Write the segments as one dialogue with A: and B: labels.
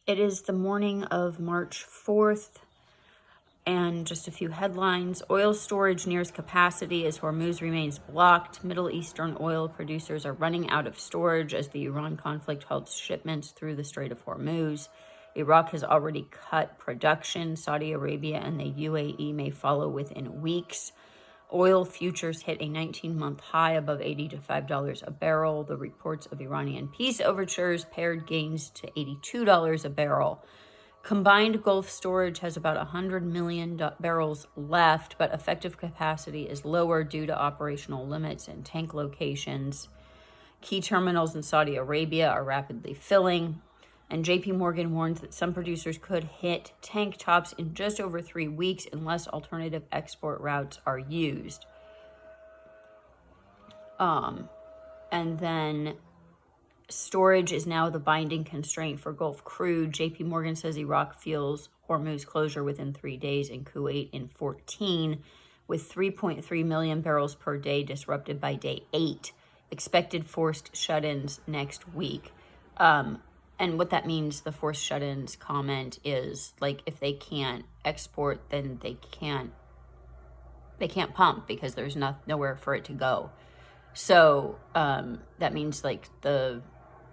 A: It is the morning of March 4th, and just a few headlines. Oil storage nears capacity as Hormuz remains blocked. Middle Eastern oil producers are running out of storage as the Iran conflict halts shipments through the Strait of Hormuz. Iraq has already cut production. Saudi Arabia and the UAE may follow within weeks. Oil futures hit a 19-month high above $85 a barrel. The reports of Iranian peace overtures paired gains to $82 a barrel. Combined Gulf storage has about 100 million barrels left, but effective capacity is lower due to operational limits and tank locations. Key terminals in Saudi Arabia are rapidly filling, and JP Morgan warns that some producers could hit tank tops in just over 3 weeks unless alternative export routes are used. And then storage is now the binding constraint for Gulf crude. JP Morgan says Iraq feels Hormuz closure within 3 days and Kuwait in 14, with 3.3 million barrels per day disrupted by day 8. Expected forced shut-ins next week. And what that means, the forced shut-ins comment is like if they can't export, then they can't pump because there's nowhere for it to go. So that means like the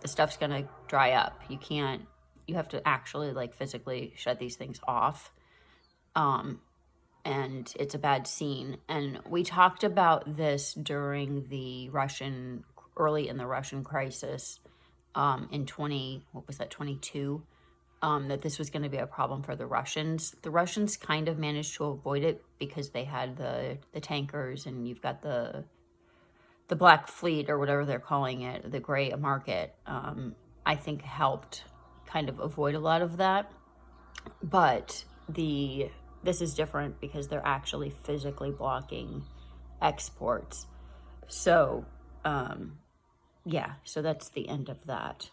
A: stuff's gonna dry up. You have to actually like physically shut these things off. And it's a bad scene. And we talked about this during early in the Russian crisis in 22, that this was going to be a problem for the Russians. The Russians kind of managed to avoid it because they had the tankers, and you've got the Black Fleet or whatever they're calling it, the gray market, I think helped kind of avoid a lot of that. But this is different because they're actually physically blocking exports. So, yeah, so that's the end of that.